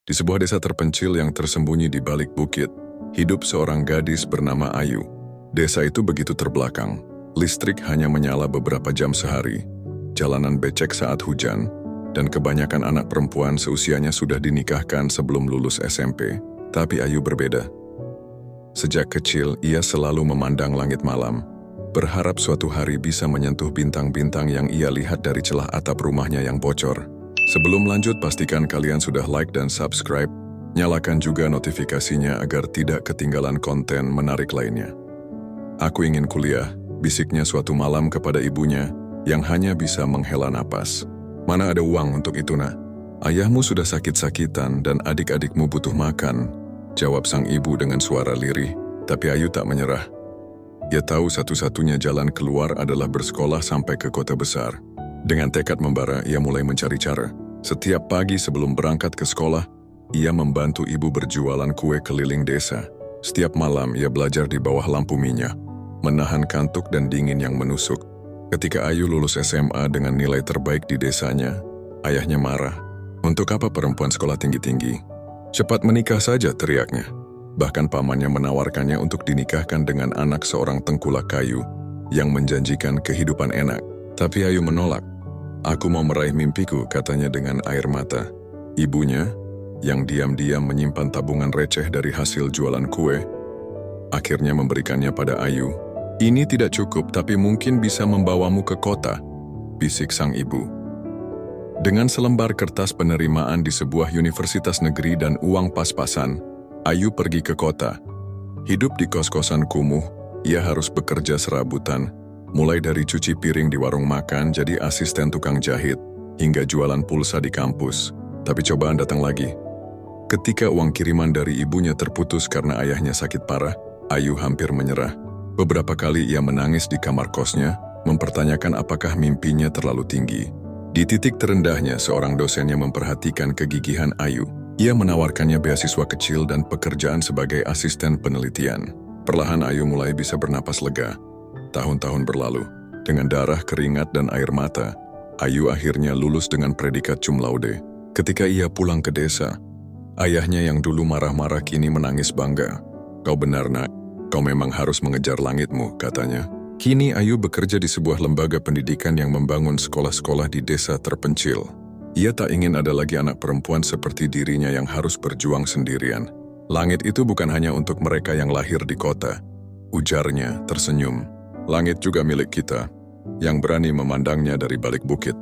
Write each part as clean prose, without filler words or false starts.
Di sebuah desa terpencil yang tersembunyi di balik bukit, hidup seorang gadis bernama Ayu. Desa itu begitu terbelakang. Listrik hanya menyala beberapa jam sehari. Jalanan becek saat hujan, dan kebanyakan anak perempuan seusianya sudah dinikahkan sebelum lulus SMP. Tapi Ayu berbeda. Sejak kecil, ia selalu memandang langit malam, berharap suatu hari bisa menyentuh bintang-bintang yang ia lihat dari celah atap rumahnya yang bocor. Sebelum lanjut, pastikan kalian sudah like dan subscribe. Nyalakan juga notifikasinya agar tidak ketinggalan konten menarik lainnya. Aku ingin kuliah, bisiknya suatu malam kepada ibunya yang hanya bisa menghela napas. Mana ada uang untuk itu, nak? Ayahmu sudah sakit-sakitan dan adik-adikmu butuh makan, jawab sang ibu dengan suara lirih. Tapi Ayu tak menyerah. Ia tahu satu-satunya jalan keluar adalah bersekolah sampai ke kota besar. Dengan tekad membara, ia mulai mencari cara. Setiap pagi sebelum berangkat ke sekolah, ia membantu ibu berjualan kue keliling desa. Setiap malam ia belajar di bawah lampu minyak, menahan kantuk dan dingin yang menusuk. Ketika Ayu lulus SMA dengan nilai terbaik di desanya, ayahnya marah. Untuk apa perempuan sekolah tinggi-tinggi? Cepat menikah saja, teriaknya. Bahkan pamannya menawarkannya untuk dinikahkan dengan anak seorang tengkulak kayu yang menjanjikan kehidupan enak. Tapi Ayu menolak. Aku mau meraih mimpiku, katanya dengan air mata. Ibunya, yang diam-diam menyimpan tabungan receh dari hasil jualan kue, akhirnya memberikannya pada Ayu. Ini tidak cukup, tapi mungkin bisa membawamu ke kota, bisik sang ibu. Dengan selembar kertas penerimaan di sebuah universitas negeri dan uang pas-pasan, Ayu pergi ke kota. Hidup di kos-kosan kumuh, ia harus bekerja serabutan, mulai dari cuci piring di warung makan, jadi asisten tukang jahit, hingga jualan pulsa di kampus. Tapi cobaan datang lagi. Ketika uang kiriman dari ibunya terputus karena ayahnya sakit parah, Ayu hampir menyerah. Beberapa kali ia menangis di kamar kosnya, mempertanyakan apakah mimpinya terlalu tinggi. Di titik terendahnya, seorang dosennya memperhatikan kegigihan Ayu. Ia menawarkannya beasiswa kecil dan pekerjaan sebagai asisten penelitian. Perlahan Ayu mulai bisa bernapas lega. Tahun-tahun berlalu, dengan darah, keringat, dan air mata, Ayu akhirnya lulus dengan predikat cum laude. Ketika ia pulang ke desa, ayahnya yang dulu marah-marah kini menangis bangga. Kau benar, nak. Kau memang harus mengejar langitmu, katanya. Kini Ayu bekerja di sebuah lembaga pendidikan yang membangun sekolah-sekolah di desa terpencil. Ia tak ingin ada lagi anak perempuan seperti dirinya yang harus berjuang sendirian. Langit itu bukan hanya untuk mereka yang lahir di kota, ujarnya tersenyum. Langit juga milik kita, yang berani memandangnya dari balik bukit.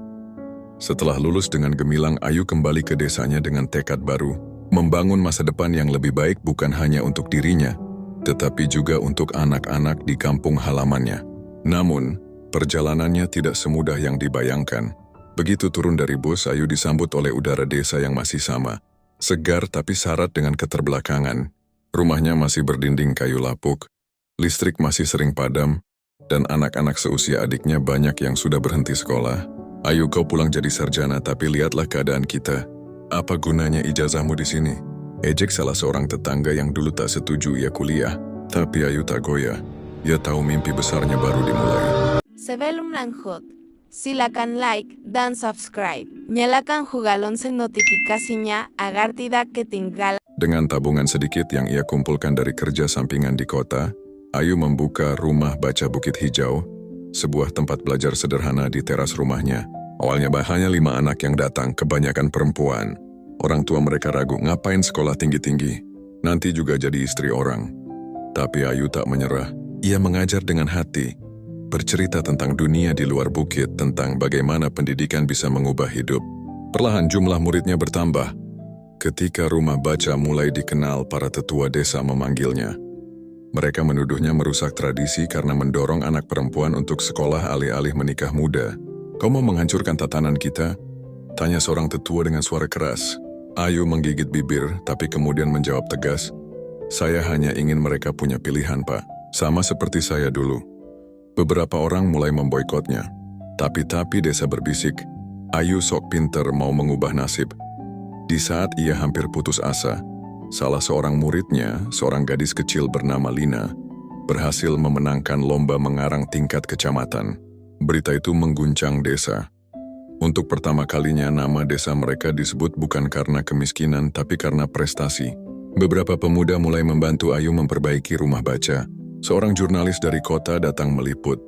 Setelah lulus dengan gemilang, Ayu kembali ke desanya dengan tekad baru, membangun masa depan yang lebih baik bukan hanya untuk dirinya, tetapi juga untuk anak-anak di kampung halamannya. Namun, perjalanannya tidak semudah yang dibayangkan. Begitu turun dari bus, Ayu disambut oleh udara desa yang masih sama, segar tapi syarat dengan keterbelakangan. Rumahnya masih berdinding kayu lapuk, listrik masih sering padam, dan anak-anak seusia adiknya banyak yang sudah berhenti sekolah. Ayu, kau pulang jadi sarjana, tapi lihatlah keadaan kita. Apa gunanya ijazahmu di sini? Ejek salah seorang tetangga yang dulu tak setuju ia kuliah. Tapi Ayu tak goyah. Ia tahu mimpi besarnya baru dimulai. Sebelum lanjut, silakan like dan subscribe. Nyalakan juga lonceng notifikasinya agar tidak ketinggalan. Dengan tabungan sedikit yang ia kumpulkan dari kerja sampingan di kota, Ayu membuka rumah baca Bukit Hijau, sebuah tempat belajar sederhana di teras rumahnya. Awalnya hanya 5 anak yang datang, kebanyakan perempuan. Orang tua mereka ragu, ngapain sekolah tinggi-tinggi? Nanti juga jadi istri orang. Tapi Ayu tak menyerah. Ia mengajar dengan hati, bercerita tentang dunia di luar bukit, tentang bagaimana pendidikan bisa mengubah hidup. Perlahan jumlah muridnya bertambah. Ketika rumah baca mulai dikenal, para tetua desa memanggilnya. Mereka menuduhnya merusak tradisi karena mendorong anak perempuan untuk sekolah alih-alih menikah muda. Kau mau menghancurkan tatanan kita? Tanya seorang tetua dengan suara keras. Ayu menggigit bibir, tapi kemudian menjawab tegas. Saya hanya ingin mereka punya pilihan, Pak. Sama seperti saya dulu. Beberapa orang mulai memboikotnya. Tapi desa berbisik. Ayu sok pinter mau mengubah nasib. Di saat ia hampir putus asa, salah seorang muridnya, seorang gadis kecil bernama Lina, berhasil memenangkan lomba mengarang tingkat kecamatan. Berita itu mengguncang desa. Untuk pertama kalinya nama desa mereka disebut bukan karena kemiskinan tapi karena prestasi. Beberapa pemuda mulai membantu Ayu memperbaiki rumah baca. Seorang jurnalis dari kota datang meliput,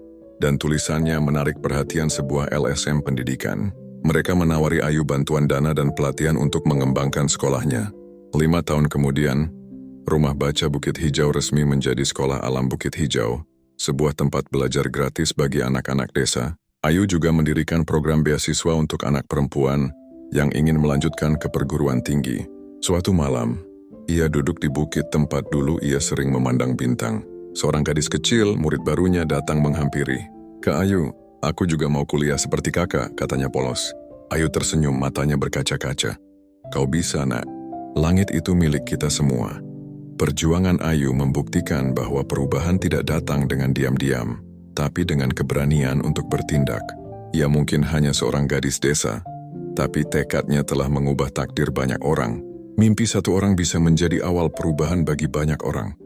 dan tulisannya menarik perhatian sebuah LSM pendidikan. Mereka menawari Ayu bantuan dana dan pelatihan untuk mengembangkan sekolahnya. 5 tahun kemudian, Rumah Baca Bukit Hijau resmi menjadi Sekolah Alam Bukit Hijau, sebuah tempat belajar gratis bagi anak-anak desa. Ayu juga mendirikan program beasiswa untuk anak perempuan yang ingin melanjutkan ke perguruan tinggi. Suatu malam, ia duduk di bukit tempat dulu ia sering memandang bintang. Seorang gadis kecil, murid barunya, datang menghampiri. "Kak Ayu, aku juga mau kuliah seperti kakak," katanya polos. Ayu tersenyum, matanya berkaca-kaca. "Kau bisa, nak. Langit itu milik kita semua." Perjuangan Ayu membuktikan bahwa perubahan tidak datang dengan diam-diam, tapi dengan keberanian untuk bertindak. Ia mungkin hanya seorang gadis desa, tapi tekadnya telah mengubah takdir banyak orang. Mimpi satu orang bisa menjadi awal perubahan bagi banyak orang.